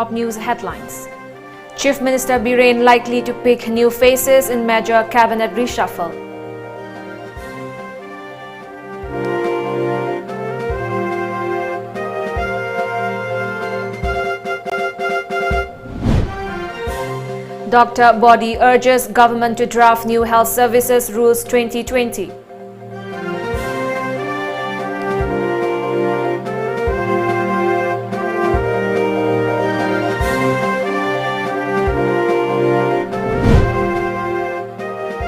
top news headlines. Chief Minister Biren likely to pick new faces in major cabinet reshuffle. Dr. Body urges government to draft new health services rules 2020.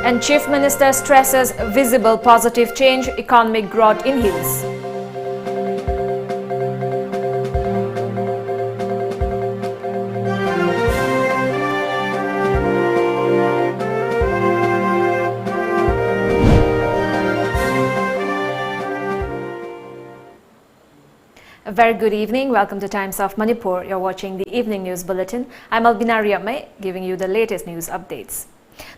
And Chief Minister stresses visible positive change, economic growth in hills. A very good evening. Welcome to Times of Manipur. You're watching the Evening News Bulletin. I'm ALBINA RIAMEI, giving you the latest news updates.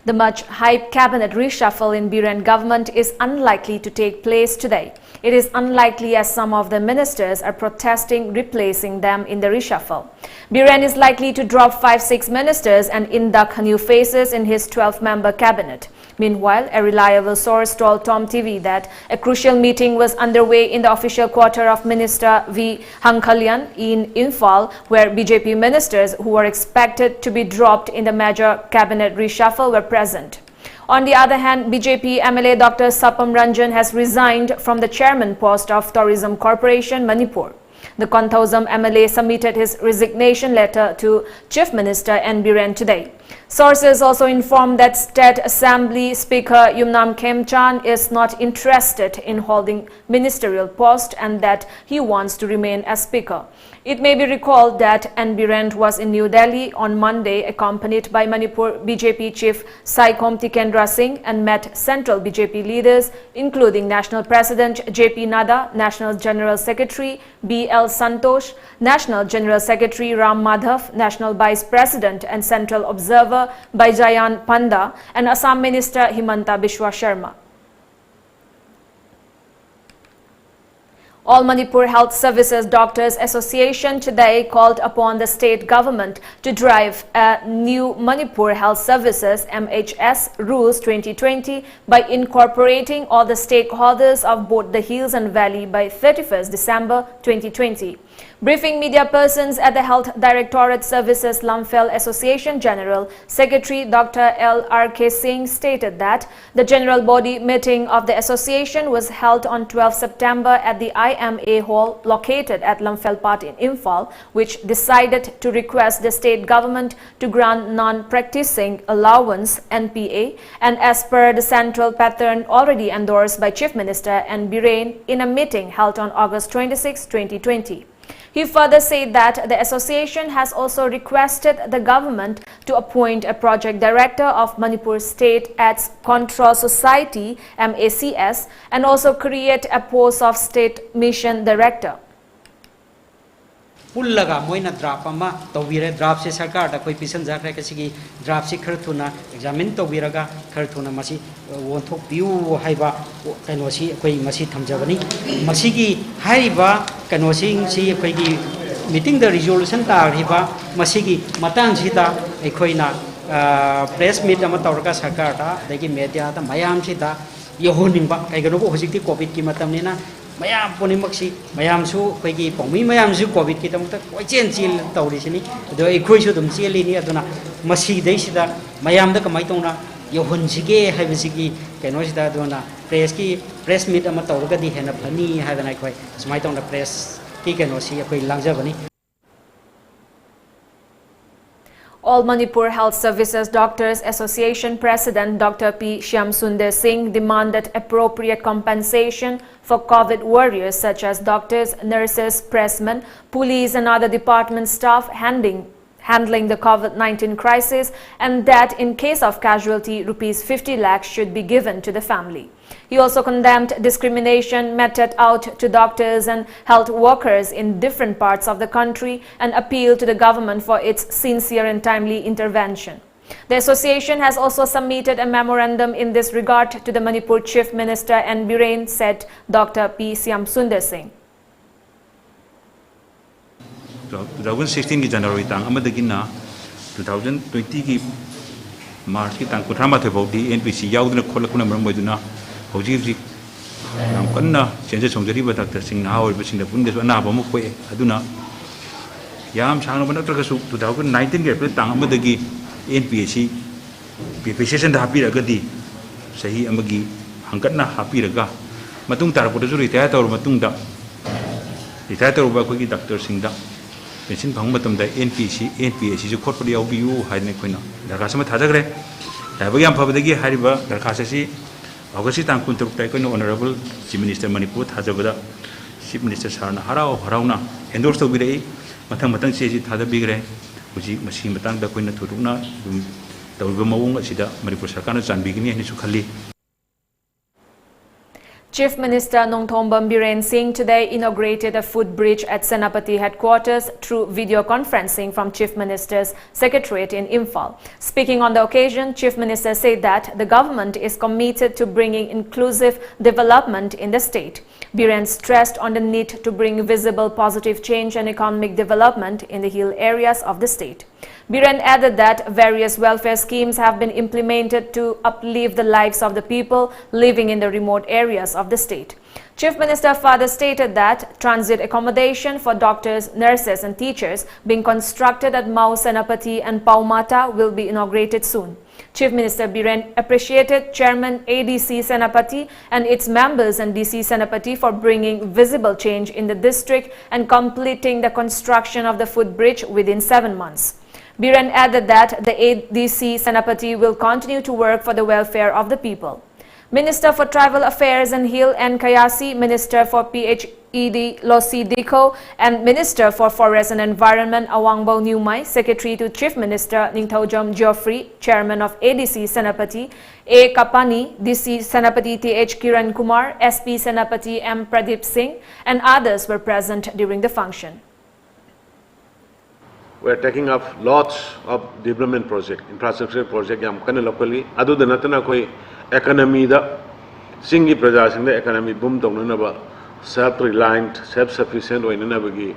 The much-hyped cabinet reshuffle in Biren government is unlikely to take place today. It is unlikely as some of the ministers are protesting replacing them in the reshuffle. Biren is likely to drop 5-6 ministers and induct new faces in his 12-member cabinet. Meanwhile, a reliable source told Tom TV that a crucial meeting was underway in the official quarter of Minister V. Hangkhalyan in Imphal, where BJP ministers who were expected to be dropped in the major cabinet reshuffle were present. On the other hand, BJP MLA Dr. Sapam Ranjan has resigned from the chairman post of Tourism Corporation, Manipur. The Konthausam MLA submitted his resignation letter to Chief Minister N. Biren today. Sources also informed that State Assembly Speaker Yumnam Khemchan is not interested in holding ministerial post and that he wants to remain as Speaker. It may be recalled that N. Biren was in New Delhi on Monday accompanied by Manipur BJP Chief Saikom Tikendra Singh and met central BJP leaders including National President J.P. Nadda, National General Secretary B.L. Santosh, National General Secretary Ram Madhav, National Vice President and Central Observer Baijayan Panda and Assam Minister Himanta Biswa Sharma. All Manipur Health Services Doctors Association today called upon the state government to drive a new Manipur Health Services MHS Rules 2020 by incorporating all the stakeholders of both the hills and valley by 31st December 2020. Briefing media persons at the Health Directorate Services Lamphel Association General Secretary Dr. L.R.K. Singh stated that the general body meeting of the association was held on 12 September at the IMA Hall located at Lamphel Part in Imphal, which decided to request the state government to grant non-practicing allowance NPA and as per the central pattern already endorsed by Chief Minister N. Biren in a meeting held on August 26, 2020. He further said that the association has also requested the government to appoint a project director of Manipur State Ads Control Society MACS and also create a post of State Mission Director. पुल्लगा मोइना draft अमा तौबिरे draft से सरकार दा कोई पिसन जाखरे कसिगी draft से खरथुना examine तौबिरगा खरथुना मसी वोंथोक पिउ हाइबा कनोसी कोई मसी थमजबनी मसीगी हाइबा कनोसिंग सी कोईगी meeting the resolution तारिबा मसीगी मतांग Sita एखोइना press meet अमा तौरगा सरकार दा देगी मीडिया दा मयाम सिता यहोनिंबा काइगनो होजिकती कोविड की मतमनिना मैम पुनिमक्सी मैमसु अखोइगी पौमी मैमसु कोविड की तमत कोइचेन चेल तौरिसिनी अदो अखोइसु दम चेलिनी अदुना मसीदैसिदा मैमदा कमाइ तौना यहोनसिगे हाइबसिगी कैनोसिदा अदुना प्रेस मीट अमा तौरगदी हेना फनी हाइबना अखोइ सुमाइ तौना प्रेस की कैनोसी अखोइ लांगजबनी. All Manipur Health Services Doctors Association President Dr. P. Shyamsunder Singh demanded appropriate compensation for COVID warriors such as doctors, nurses, pressmen, police and other department staff handling the COVID-19 crisis, and that in case of casualty, rupees 50 lakhs should be given to the family. He also condemned discrimination meted out to doctors and health workers in different parts of the country and appealed to the government for its sincere and timely intervention. The association has also submitted a memorandum in this regard to the Manipur Chief Minister N. Biren, said Dr. P. Shyamsunder Singh. 2016 की January tang amadagi na 2020 की March की tang kutrama the bodi NPC yaudna kholakuna maramoduna hoji nam kanna chenje songjari ba doctor sing na hawri sing da punde so na ba mo ko aduna yam sang na tra su 2019 ke April tang amadagi NPC preparation da hapi ragadi sahi amagi hangkatna hapi raga matung tarapur su retire tor matung da retire tor ba ko ki doctor sing da pension phang matam da NPC ju khot padi yabiu haine koina darka sama thajagre daiba yam phabadagi hariba darka si August tang kuntuk tai koina honorable chief minister Manipur thajabada chief minister sarna harauna endorse to birei matang se ji thada bigre uji masi matang da koina thuruna tawba mawung asida Manipur sarkar chanbigini ani su khalli. Chief Minister Nongthombam Biren Singh today inaugurated a footbridge at Senapati headquarters through video conferencing from Chief Minister's Secretariat in Imphal. Speaking on the occasion, Chief Minister said that the government is committed to bringing inclusive development in the state. Biren stressed on the need to bring visible positive change and economic development in the hill areas of the state. Biren added that various welfare schemes have been implemented to uplift the lives of the people living in the remote areas of the state. Chief Minister further stated that transit accommodation for doctors, nurses and teachers being constructed at Mau Senapati and Paumata will be inaugurated soon. Chief Minister Biren appreciated Chairman ADC Senapati and its members and DC Senapati for bringing visible change in the district and completing the construction of the footbridge within 7 months. Biren added that the ADC Senapati will continue to work for the welfare of the people. Minister for Tribal Affairs and Hill and Kayasi, Minister for PHED Losi Diko, and Minister for Forest and Environment Awangbo Nyumai, Secretary to Chief Minister Ningthaujam Geoffrey, Chairman of ADC Senapati, A. Kapani, DC Senapati TH Kiran Kumar, SP Senapati M. Pradeep Singh, and others were present during the function. We are taking up lots of development project, infrastructure project yam kana locally. Adu da natana koi economy da singi praja sing da economy boom tong na ba self-reliant, self-sufficient oina na bagi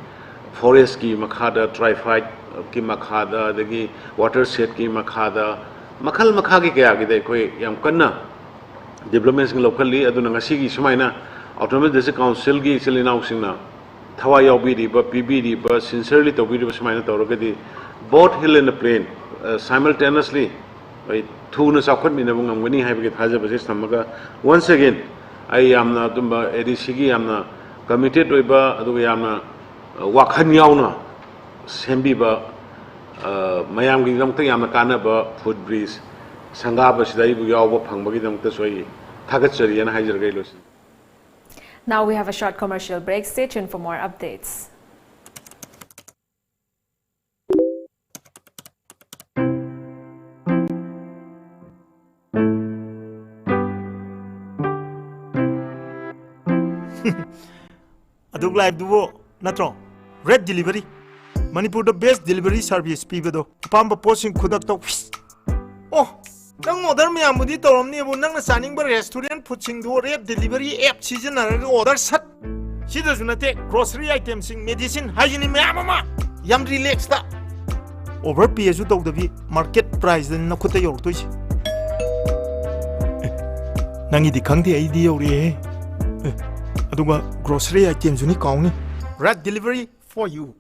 forest ki makhada, trified ki makhada, dagi watershed ki makhada, makhal makhagi kaya gida koi yam kana development sing locally. Adu na ngasi ki sumaina autonomous district council ki silina using na. Thawa yaubiri ba pibiri ba sincerely tawbiri ba sumaina tawragadi both hill and the plain simultaneously thuna sakhot mina bungam gani haibagi thaja base samaga. Once again I am na tumba ADC gi amna committed oiba adu yamna wakhan yauna sembi ba mayam gi damta yamna kana ba food breeze sanga ba sidai bu yaw ba phangbagi damta soi thagachari yana haijargai losi. Now we have a short commercial break. Stay tuned for more updates. Aduk live duo natro red delivery Manipur the best delivery service pibado pamba posting kudak to oh nang order me amudi toromni bu nang saning ba restaurant puching do red delivery app season order sat sida sunate grocery items sing medicine hygiene me amama yam relax ta over pay ju dog the market price den na khute yor toisi nangi di khangdi id yori aduga grocery items ni kauni red delivery for you.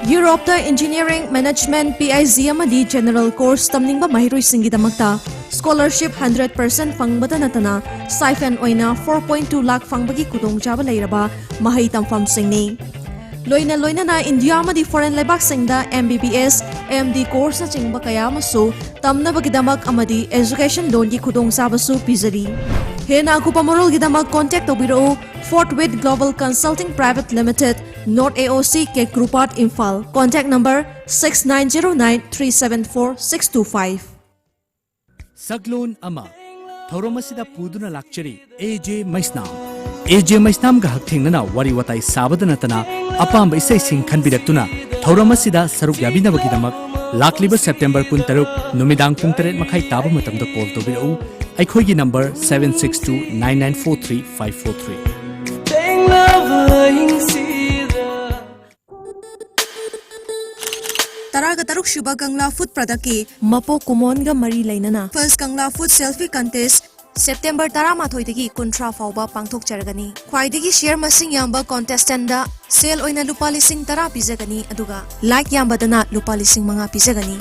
Europe the Engineering Management PIZ amadi General Course tamningba mahiroi singidamakta scholarship 100% fangbada natana stipend oina 4.2 lakh fangbagi kudongchaba leiraba mahai tamfam singni loina na India amadi foreign lebak singda MBBS MD course na chingba kaya masu tamnabagidamak amadi education loan gi kudongsabasu pizari hena kupamorol gidamak contact obiro Fort With Global Consulting Private Limited North AOC K Grupat Imphal. Contact number 6909374625. Saglon Ama Thoromasida Puduna Lakchari AJ Maisnam ga hakthengna wari watai sabadanatana apam isai sing khanbidaktuna Thoromasida saruk yabina bagidamak lakliba September 13 numidang pung 8 makhai taba matamda call to biru aikhoigi number 7629943543. taruk shuba Kangla Food Product ki Mapo Kumon ga mari lainana First Kangla Food Selfie Contest September 13 kuntra fauba pangthok chargani. Khwaidagi share masing yamba contestant da sale oina lupa lising tara pizagani aduga like yamba dana lupa lising mga pizagani.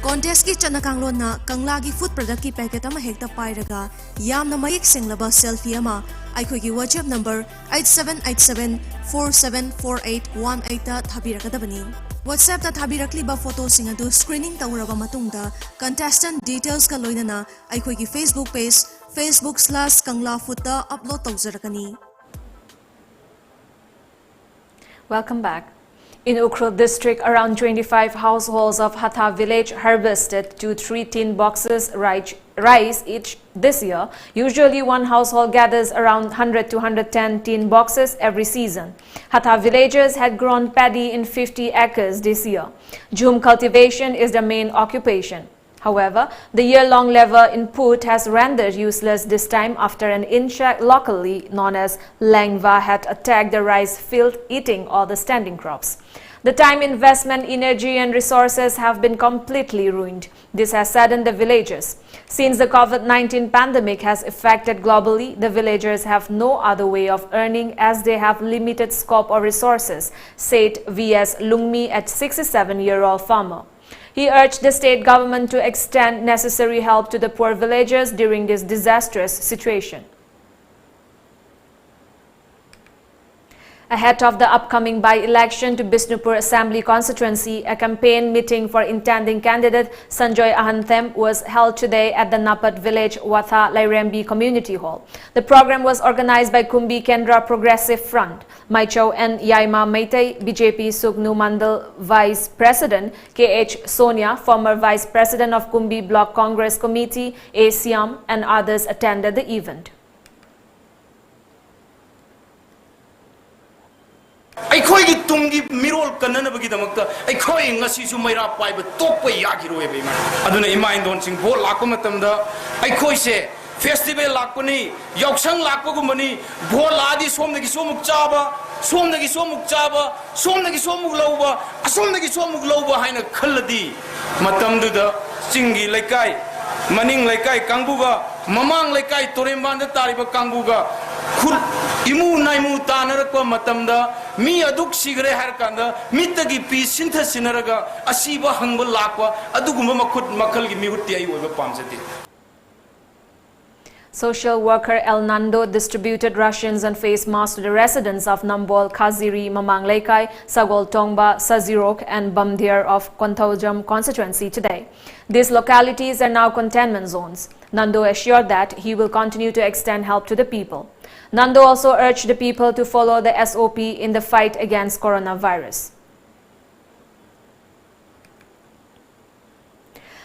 Contest ki chanakanglo na Kangla gi food product ki packet ama hekta pairaga yamna mayik singlaba selfie ama aikogi WhatsApp number 8787474818 ta thabiragadabani. WhatsApp ta thabirakliba photo sing adu screening tawraba matungda contestant details ka loinana aikogi Facebook page facebook/kanglafood ta upload tawjarakani. Welcome back. In Ukhrul district, around 25 households of Hatha village harvested 2 3 tin boxes rice each this year. Usually one household gathers around 100 to 110 tin boxes every season. Hatha villagers had grown paddy in 50 acres this year. Jhum cultivation is the main occupation. However, the year-long level input has rendered useless this time after an insect locally known as Langva had attacked the rice field, eating all the standing crops. The time investment, energy and resources have been completely ruined. This has saddened the villagers. Since the COVID-19 pandemic has affected globally, the villagers have no other way of earning as they have limited scope or resources, said V.S. Lungmi, a 67-year-old farmer. He urged the state government to extend necessary help to the poor villagers during this disastrous situation. Ahead of the upcoming by-election to Bishnupur Assembly constituency, a campaign meeting for intending candidate Sanjoy Ahanthem was held today at the Napat village Watha Lairembi Community Hall. The program was organized by Kumbi Kendra Progressive Front. Maichau and Yaima Meitei, BJP Sugnu Mandal Vice President, KH Sonia, former Vice President of Kumbi Block Congress Committee, ACM, and others attended the event. ꯑꯩꯈꯣꯏꯒꯤ ꯇꯨꯡꯒꯤ ꯃꯤꯔꯣꯜ ꯀꯟꯅꯅꯕꯒꯤꯗꯃꯛꯇ ꯑꯩꯈꯣꯏ ꯉꯁꯤꯁꯨ ꯃꯩꯔꯥ ꯄꯥꯏꯕ ꯇꯣꯛꯄ ꯌꯥꯈꯤꯔꯣꯏꯕ ꯏꯃꯥ ꯑꯗꯨꯅ ꯏꯃꯥ ꯏꯟꯗꯣꯟꯁꯤꯡ ꯚꯣꯠ ꯂꯥꯛꯄ ꯃꯇꯝꯗ ꯑꯩꯈꯣꯏꯁꯦ ꯐꯦꯁꯇꯤꯚꯦꯜ ꯂꯥꯛꯄꯅꯤ ꯌꯥꯎꯁꯪ ꯂꯥꯛꯄꯒꯨꯝꯕꯅꯤ ꯚꯣꯠ ꯂꯥꯛꯑꯗꯤ ꯁꯣꯝꯗꯒꯤꯁꯨ ꯑꯃꯨꯛ ꯆꯥꯕ ꯁꯣꯝꯗꯒꯤꯁꯨ ꯑꯃꯨꯛ ꯆꯥꯕ ꯁꯣꯝꯗꯒꯤꯁꯨ ꯑꯃꯨꯛ ꯂꯧꯕ ꯑꯁꯣꯝꯗꯒꯤꯁꯨ ꯑꯃꯨꯛ ꯂꯧꯕ ꯍꯥꯏꯅ ꯈꯜꯂꯗꯤ ꯃꯇꯝꯗꯨꯗ ꯆꯤꯡꯒꯤ ꯂꯩꯀꯥꯏ ꯃꯅꯤꯡ ꯂꯩꯀꯥꯏ ꯀꯥꯡꯕꯨꯒ ꯃꯃꯥꯡ ꯂꯩꯀꯥꯏ ꯇꯣꯔꯦꯝꯕꯥꯟꯗ ꯇꯥꯔꯤꯕ ꯀꯥꯡꯕꯨꯒ imu naimu taнаrakpa matamda mi aduk sigre har kanda mitagi pi sintha sinaraga asiba hangba lakwa adugumba makut makalgi mihutti ai oiba pamjati. Social worker El Nando distributed rations and face masks to the residents of Nambol, Kaziri, Mamang Laikai, Sagol Tongba, Sazirok and Bamdir of Kontaujam constituency today. These localities are now containment zones. Nando assured that he will continue to extend help to the people. Nando also urged the people to follow the SOP in the fight against coronavirus.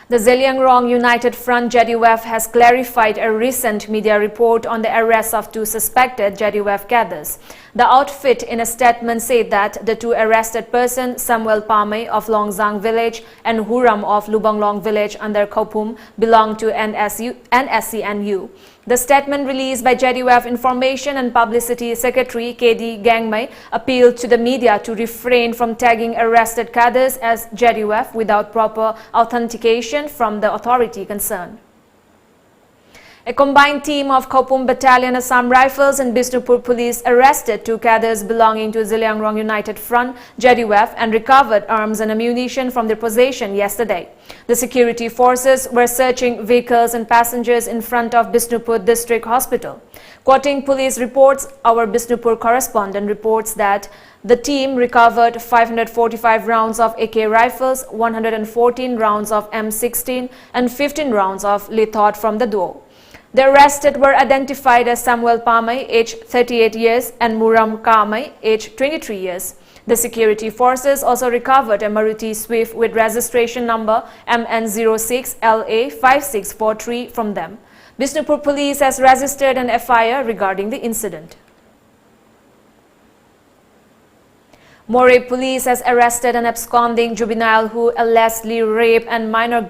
The Zeliangrong United Front JDUF has clarified a recent media report on the arrest of 2 suspected JDUF cadres. The outfit in a statement said that the 2 arrested persons, Samuel Pame of Longzang village and Huram of Lubanglong village under Kopum, belong to NSCNU. The statement released by JDUF Information and Publicity Secretary KD Gangmei appealed to the media to refrain from tagging arrested cadres as JDUF without proper authentication from the authority concerned. A combined team of Kopum Battalion Assam Rifles and Bishnupur Police arrested 2 cadres belonging to Zeliangrong United Front, JDUF, and recovered arms and ammunition from their possession yesterday. The security forces were searching vehicles and passengers in front of Bishnupur District Hospital. Quoting police reports, our Bishnupur correspondent reports that the team recovered 545 rounds of AK rifles, 114 rounds of M16, and 15 rounds of lethot from the duo. The arrested were identified as Samuel Pame, aged 38 years, and Muram Kame, aged 23 years. The security forces also recovered a Maruti Swift with registration number MN06LA5643 from them. Bishnupur Police has registered an FIR regarding the incident. Moray Police has arrested an absconding juvenile who allegedly raped a minor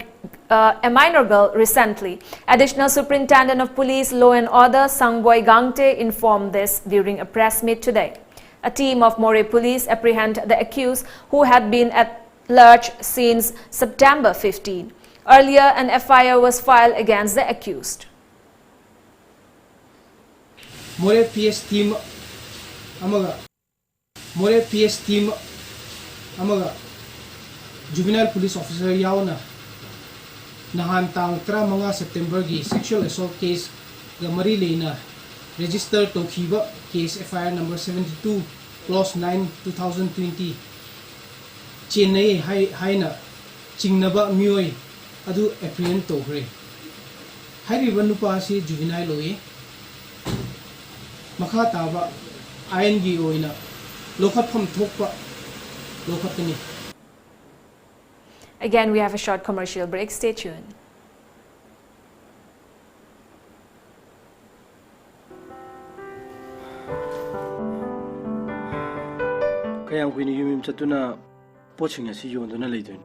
girl recently. Additional Superintendent of Police Law and Order Sangboy Gangte informed this during a press meet today. A team of More police apprehend the accused who had been at large since September 15. Earlier, an FIR was filed against the accused. More PS team amaga juvenile police officer yauna nahan tang 3 September gi sexual assault case ga mari leina register tokhiba case FIR number 72 clause 9 2020 Chennai haina chingnaba mioi adu apprehend tokre hairiba nupa si juvenile oi makha taba ain gi oina lokhapham thokpa lokhatani. Again, we have a short commercial break. Stay tuned. Kayang kuini yumim chatuna poching asi yonduna leidun.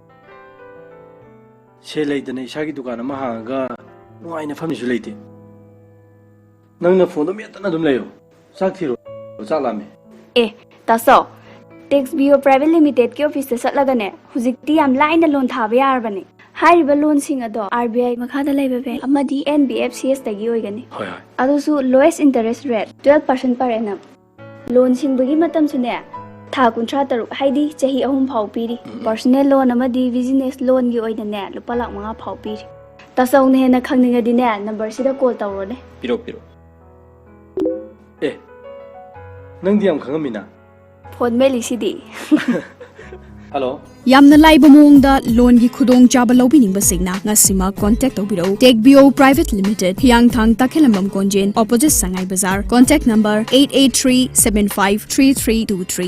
Se leidana isagi dukana mahanga nuaina famni su leide. Nangna phone do metana dum leyo. Sak thiro chalame. Taso Tax Bureau Private Limited के office से सटलगने हुजिकती याम line loan थाबे यारबने हारिबा loan सिंग अदो RBI मखादा लेबे अमदी NBFCS तगी ओइगने होय होय अदुसु lowest interest rate 12% per annum loan सिंग बगी मतम सुने था कुंट्रा तरु हाइदी चही अहुम फाउ पीरी पर्सनल लोन अमदी बिजनेस लोन गी ओइदने लुपा लाख 5 फाउ पीरी तसौने हेना खंगनिगदिने नंबर सिदा कॉल तौरोने पिरो नंदी याम खंगमिना फोन में लिसिदी hello Yamna laiba mongda loan gi khudong chaba lobining basingna ngasima contact obiro Take BO Private Limited Hyangthang Takhelambam Konjen opposite Sangai Bazaar contact number 883753323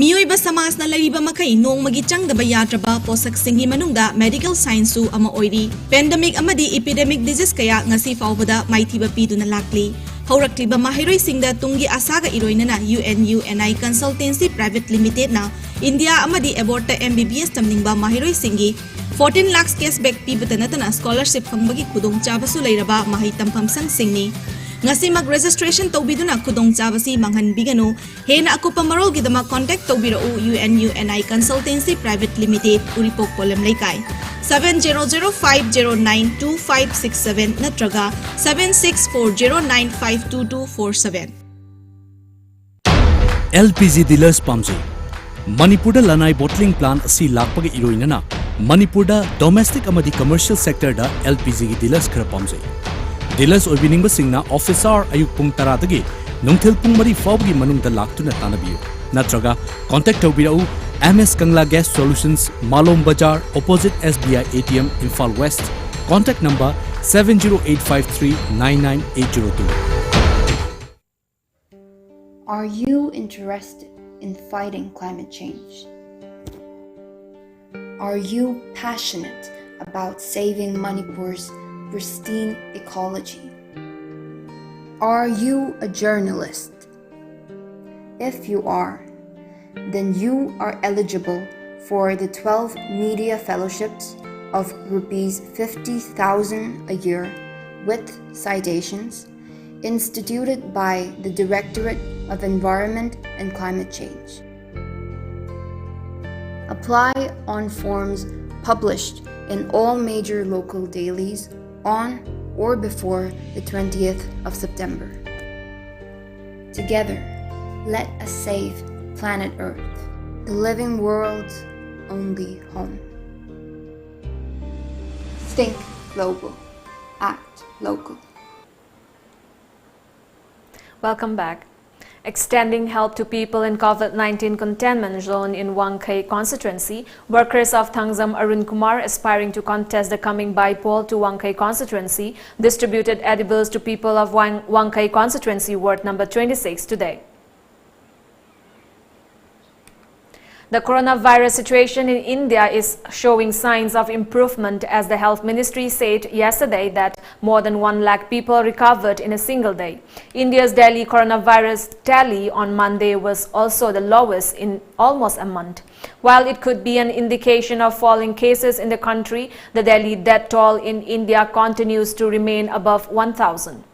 Mioiba Samas na lariba makai nong magichang da bayatraba posak singi manungda medical science su ama oiri pandemic amadi epidemic disease kaya ngasi faubada maithiba piduna lakli Haurakliba mahiroi singda tungi asaga iroinana UNI Consultancy Private Limited na India amadi aborta MBBS tamningba mahiroi singi 14 lakhs cashback pibatanatana scholarship fangbagi khudong chabasu leiraba mahi tampham sang singni ngasimag registration tobiduna khudong chabasi manghan bigano hena akupa marol gidama contact tobiro UNI Consultancy Private Limited Uripok Polam Laikai 7005092567 natraga 7640952247 LPG dealers pamjai Manipur da lanai bottling plant asi lakpagi iroinana Manipur da domestic amadi commercial sector da LPG gi dealers khara pamjai dealers oibining basingna officer ayuk pung 10 dagi nungthil pung 3 fawgi manungda laktuna tanabiyu natraga contact tobirau MS Kangla Gas Solutions Malom Bazaar opposite SBI ATM Imphal West contact number 70853999802 Are you interested in fighting climate change? Are you passionate about saving Manipur's pristine ecology? Are you a journalist? If you are, then you are eligible for the 12 media fellowships of rupees 50,000 a year with citations instituted by the Directorate of Environment and Climate Change. Apply on forms published in all major local dailies on or before the 20th of September. Together, let us save planet Earth, the living world's only home. Think global, act local. Welcome back. Extending help to people in COVID-19 containment zone in Wangkai constituency, workers of Thangzam Arun Kumar aspiring to contest the coming by-poll to Wangkai constituency distributed edibles to people of Wangkai constituency ward number 26 today. The coronavirus situation in India is showing signs of improvement as the health ministry said yesterday that more than 1 lakh people recovered in a single day. India's daily coronavirus tally on Monday was also the lowest in almost a month. While it could be an indication of falling cases in the country, the daily death toll in India continues to remain above 1,000.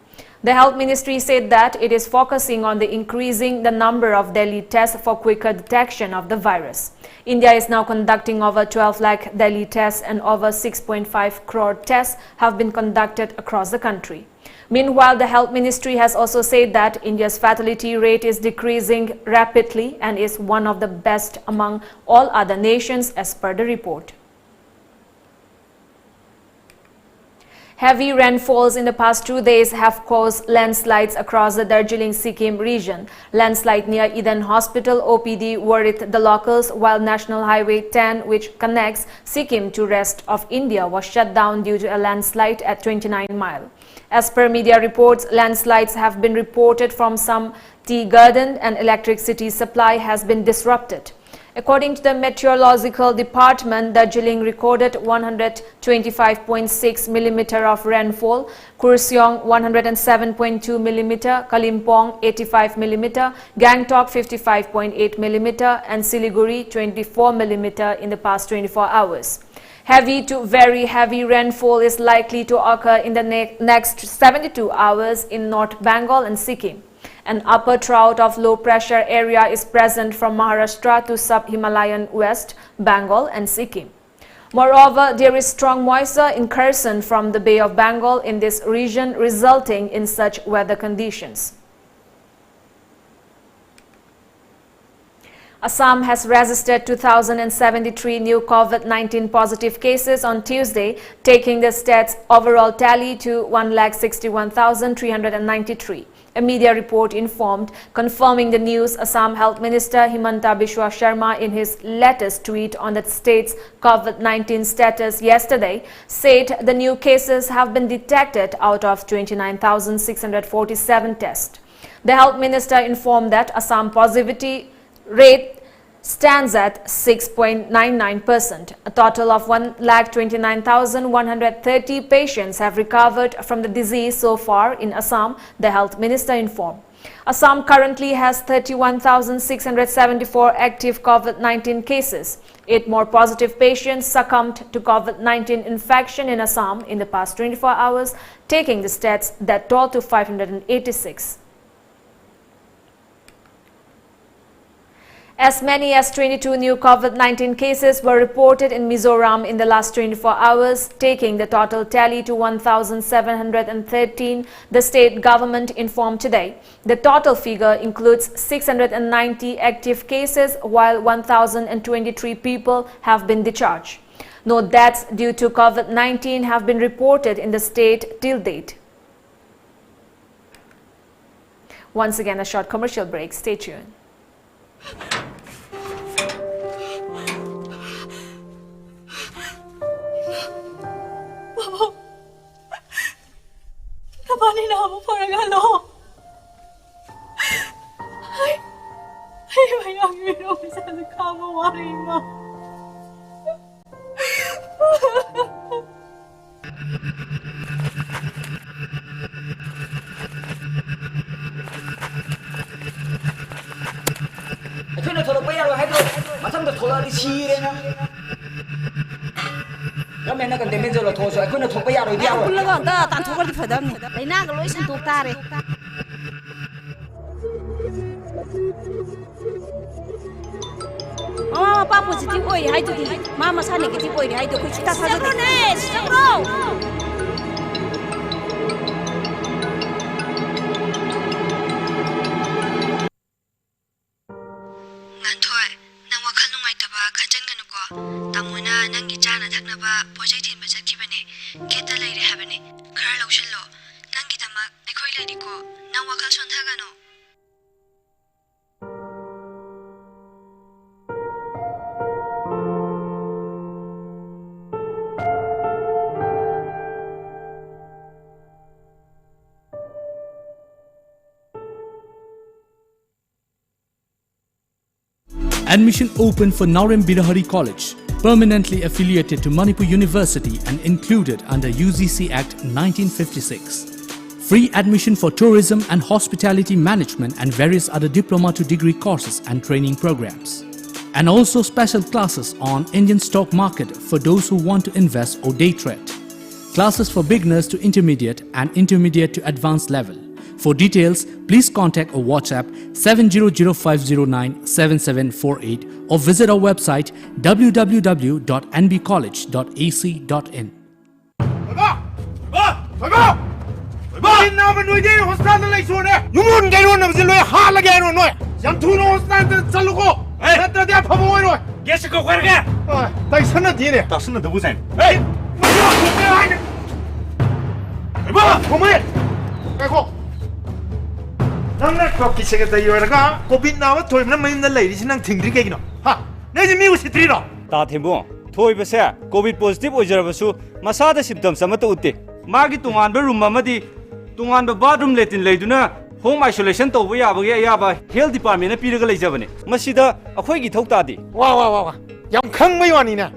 The Health Ministry said that it is focusing on increasing the number of daily tests for quicker detection of the virus. India is now conducting over 12 lakh daily tests and over 6.5 crore tests have been conducted across the country. Meanwhile, the Health Ministry has also said that India's fatality rate is decreasing rapidly and is one of the best among all other nations as per the report. Heavy rainfalls in the past 2 days have caused landslides across the Darjeeling Sikkim region. Landslide near Eden Hospital OPD worried the locals, while National Highway 10, which connects Sikkim to rest of India, was shut down due to a landslide at 29 Mile. As per media reports, landslides have been reported from some tea garden and electricity supply has been disrupted. According to the Meteorological Department, Darjeeling recorded 125.6 mm of rainfall, Kurseong 107.2 mm, Kalimpong 85 mm, Gangtok 55.8 mm, and Siliguri 24 mm in the past 24 hours. Heavy to very heavy rainfall is likely to occur in the next 72 hours in North Bengal and Sikkim. An upper trough of low pressure area is present from Maharashtra to sub-Himalayan West Bengal and Sikkim. Moreover, there is strong moisture incursion from the Bay of Bengal in this region, resulting in such weather conditions. Assam has registered 2,073 new COVID-19 positive cases on Tuesday, taking the state's overall tally to 161,393. A media report informed, confirming the news. Assam Health Minister Himanta Biswa Sharma, in his latest tweet on the state's COVID-19 status yesterday, said the new cases have been detected out of 29,647 tests. The Health Minister informed that Assam positivity rate stands at 6.99%. A total of 129,130 patients have recovered from the disease so far in Assam, the Health Minister informed. Assam currently has 31,674 active COVID-19 cases. 8 more positive patients succumbed to COVID-19 infection in Assam in the past 24 hours, taking the state's death toll to 586. As many as 22 new COVID-19 cases were reported in Mizoram in the last 24 hours, taking the total tally to 1,713, the state government informed today. The total figure includes 690 active cases, while 1,023 people have been discharged. No deaths due to COVID-19 have been reported in the state till date. Once again, a short commercial break. Stay tuned. Nabali na ako for regalo. Ay, mayang yun ako sa nagkamawari mo. ꯑꯩꯈꯣꯏꯅ ꯊꯣꯛꯂꯛꯄ ꯌꯥꯔꯣꯏ ꯍꯥꯏꯗ꯭ꯔꯣ ꯃꯊꯪꯗ ꯊꯣꯛꯂꯛꯑꯗꯤ ꯁꯤꯔꯦꯅ ꯒꯃꯦꯟꯅ containment zone ꯂꯧꯊꯣꯛꯑꯁꯨ ꯑꯩꯈꯣꯏꯅ ꯊꯣꯛꯄ ꯌꯥꯔꯣꯏꯗꯤ ꯌꯥꯔꯣꯏ ꯄꯨꯜꯂꯒ ꯑꯝꯇ ꯇꯥꯟꯊꯣꯛꯈ꯭ꯔꯗꯤ ꯐꯗꯝꯅꯤ ꯂꯩꯅꯥꯒ ꯂꯣꯏ ꯁꯟꯗꯣꯛ ꯇꯥꯔꯦ ꯃꯃꯥ ꯃꯄꯥ ꯄꯣꯖꯤꯇꯤꯚ ꯑꯣꯏꯔꯦ ꯍꯥꯏꯗꯨꯗꯤ ꯃꯥ ꯃꯁꯥ ꯅꯦꯒꯦꯇꯤꯚ ꯑꯣꯏꯔꯦ ꯍꯥꯏꯗꯣ ꯑꯩꯈꯣꯏ ꯁꯨꯡꯊꯥ ꯊꯥꯖꯗꯦ ꯆꯪꯈ꯭ꯔꯣ Admission open for Naurem Birahari College, permanently affiliated to Manipur University and included under UGC Act 1956. Free admission for tourism and hospitality management and various other diploma to degree courses and training programs. And also special classes on Indian stock market for those who want to invest or day trade. Classes for beginners to intermediate and intermediate to advanced level. For details, please contact or WhatsApp 700-509-7748 or visit our website www.nbcollege.ac.in. Nangna kok kisah kita yorga, COVID nawa toy mana main dalai di sini nang tinggi kayak gino. Ha, nih jadi minggu sitri no. Ta thimbo thoi basa covid positive ojar basu masada symptoms sama to utte magi tungan ba room amadi tungan ba bathroom letin leiduna home isolation to ba ya ba health department na piraga leijabane masida akhoi gi thok tadi Wah, yang khang mai wani na.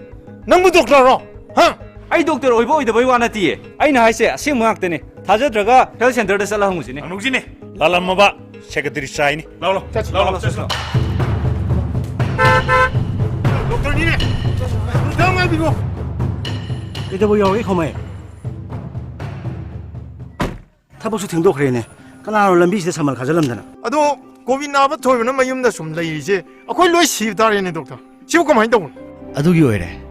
Nang bu doctor ro. Ha, ai doctor oibo oida bai wana ti ai na haise asing maktene thajadraga health center da sala hungusine anugine. Lalam maba secretary sai ni. Lao. Dokter ni ne. Jangan bigo. Kita boleh awak kau mai. Tapi sudah tinggal kerana, kerana orang lebih sudah samal kajalam dana. Aduh, COVID nawa toy mana mayum dah sum lagi je. Aku luar sih dah ini doktor. Siapa kau main tahu? Aduh yo ere.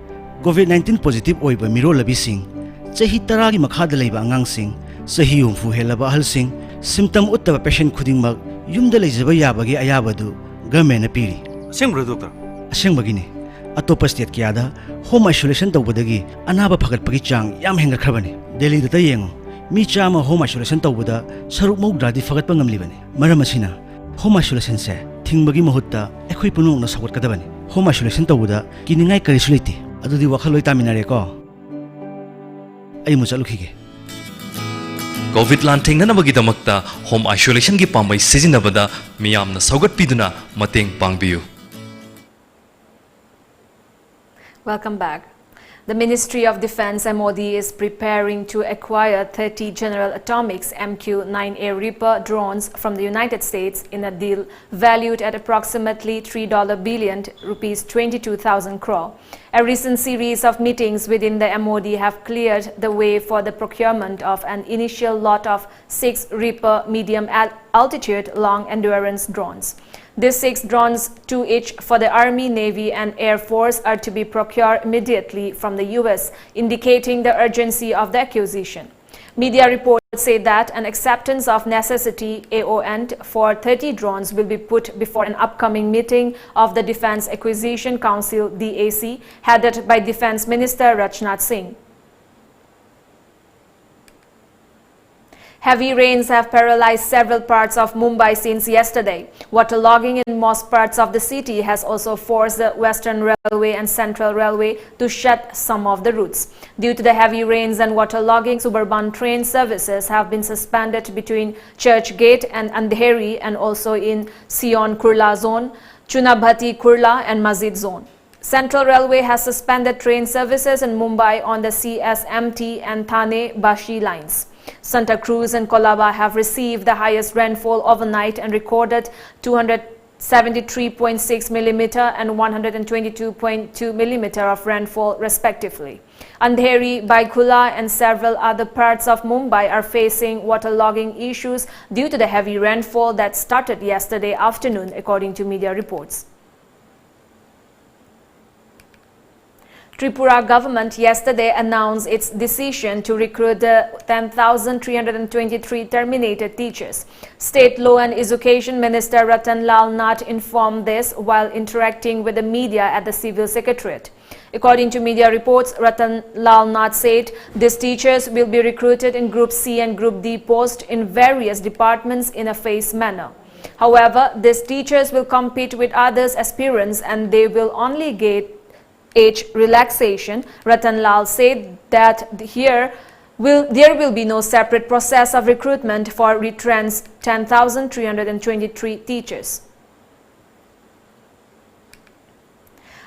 COVID-19 positif oi ba miro lebih sing. Cehi teragi makhad lagi ba angang sing. Cehi umfu helaba hal sing. Symptom uttaba patient khuding mag yum da lejaba yabagi ayabadu government na piri. Asing bro doktor. Asing bagini. Atopa state kiyada home isolation tawbadagi anaba phagat pagi chang yam henga khabani. Delhi da tayengo. Mi chama home isolation tawbada saruk mawgradi phagat pangamli bani. Maram asina home isolation se thingbagi mahutta ekhoi punung na sagot kadabani. Home isolation tawbada kiningai karisuliti. Adudi wakhaloi taminare ko. Ai muchalukhige. COVID lanting na nabagidamagta home isolation gi pamay sizinabada miyamna saugat piduna mateng pangbiyu. Welcome back. The Ministry of Defense MOD is preparing to acquire 30 General Atomics MQ-9A Reaper drones from the United States in a deal valued at approximately $3 billion, rupees 22,000 crore. A recent series of meetings within the MOD have cleared the way for the procurement of an initial lot of 6 Reaper medium altitude long endurance drones. These 6 drones, 2 each for the Army, Navy and Air Force, are to be procured immediately from the US, indicating the urgency of the acquisition. Media reports say that an acceptance of necessity AON for 30 drones will be put before an upcoming meeting of the Defense Acquisition Council DAC, headed by Defense Minister Rajnath Singh. Heavy rains have paralyzed several parts of Mumbai since yesterday. Waterlogging in most parts of the city has also forced the Western Railway and Central Railway to shut some of the routes. Due to the heavy rains and waterlogging, suburban train services have been suspended between Church Gate and Andheri and also in Sion Kurla zone, Chunabhati Kurla and Masjid zone. Central Railway has suspended train services in Mumbai on the CSMT and Thane Bashi lines. Santa Cruz and Colaba have received the highest rainfall overnight and recorded 273.6 millimeter and 122.2 millimeter of rainfall respectively. Andheri, Baikula and several other parts of Mumbai are facing waterlogging issues due to the heavy rainfall that started yesterday afternoon, according to media reports. Tripura government yesterday announced its decision to recruit the 10,323 terminated teachers. State Law and Education Minister Ratan Lal Nath informed this while interacting with the media at the Civil Secretariat. According to media reports, Ratan Lal Nath said these teachers will be recruited in Group C and Group D posts in various departments in a phased manner. However, these teachers will compete with others aspirants and they will only get age relaxation. Ratan Lal said that there will be no separate process of recruitment for retrenched 10,323 teachers.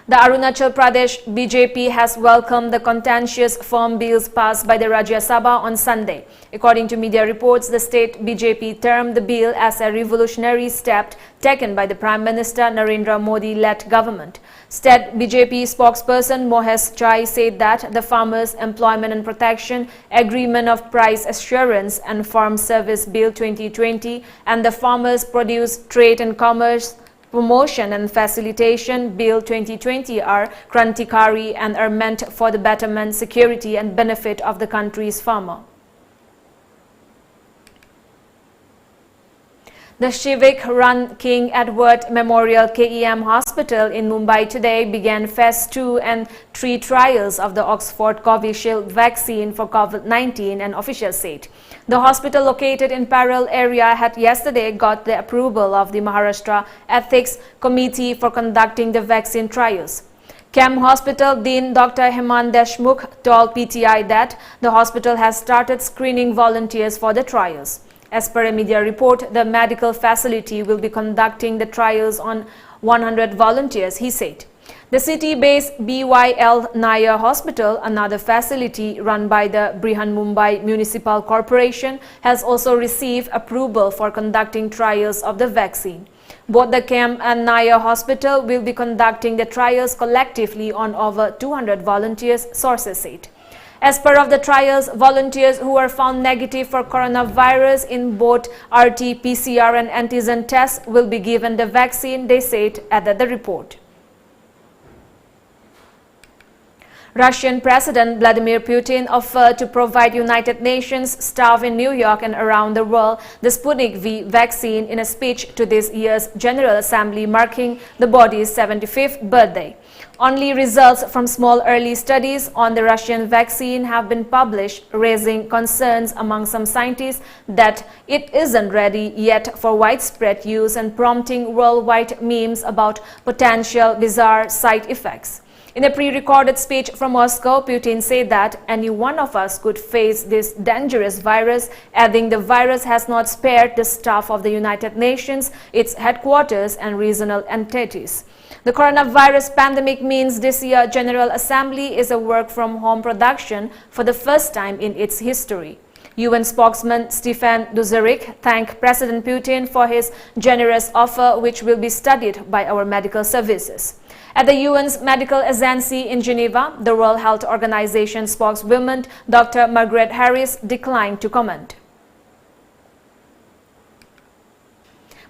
The Arunachal Pradesh BJP has welcomed the contentious farm bills passed by the Rajya Sabha on Sunday. According to media reports, the state BJP termed the bill as a revolutionary step taken by the Prime Minister Narendra Modi-led government. State BJP spokesperson Mohesh Chai said that the Farmers' Employment and Protection Agreement of Price Assurance and Farm Service Bill 2020 and the Farmers' Produce Trade and Commerce Promotion and Facilitation Bill 2020 are krantikari and are meant for the betterment, security and benefit of the country's farmer. The Civic-run King Edward Memorial KEM Hospital in Mumbai today began Phase 2 and 3 trials of the Oxford Covishield vaccine for COVID-19, an official said. The hospital located in Parel area had yesterday got the approval of the Maharashtra Ethics Committee for conducting the vaccine trials. KEM Hospital Dean Dr. Hemant Deshmukh told PTI that the hospital has started screening volunteers for the trials. As per a media report, the medical facility will be conducting the trials on 100 volunteers, he said. The city-based BYL Nair Hospital, another facility run by the Brihan Mumbai Municipal Corporation, has also received approval for conducting trials of the vaccine. Both the KEM and Nair Hospital will be conducting the trials collectively on over 200 volunteers, sources said. As per of the trials, volunteers who were found negative for coronavirus in both RT, PCR and antigen tests will be given the vaccine, they said, added the report. Russian President Vladimir Putin offered to provide United Nations staff in New York and around the world the Sputnik V vaccine in a speech to this year's General Assembly marking the body's 75th birthday. Only results from small early studies on the Russian vaccine have been published, raising concerns among some scientists that it isn't ready yet for widespread use and prompting worldwide memes about potential bizarre side effects. In a pre-recorded speech from Moscow, Putin said that any one of us could face this dangerous virus, adding the virus has not spared the staff of the United Nations, its headquarters and regional entities. The coronavirus pandemic means this year's General Assembly is a work-from-home production for the first time in its history. UN spokesman Stefan Dujarric thanked President Putin for his generous offer, which will be studied by our medical services. At the UN's medical agency in Geneva, the World Health Organization spokeswoman Dr. Margaret Harris declined to comment.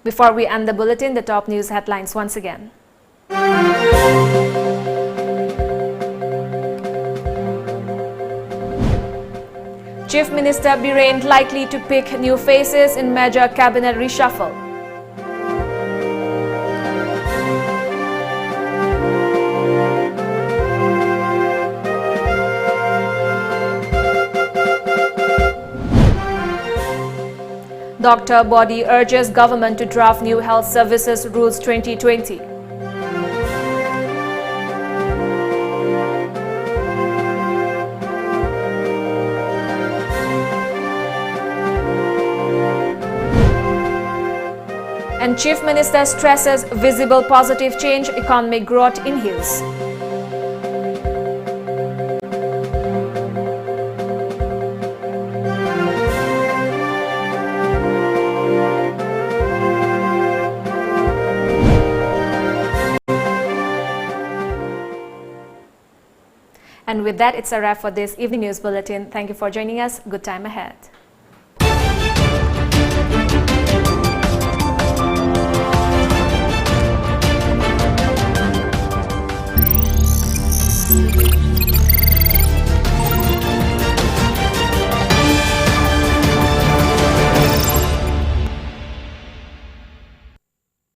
Before we end the bulletin, the top news headlines once again. Chief Minister Biren likely to pick new faces in major cabinet reshuffle. Dr. Body urges government to draft new health services rules 2020. And Chief Minister stresses visible positive change, economic growth in hills. And with that, it's a wrap for this evening news bulletin. Thank you for joining us. Good time ahead.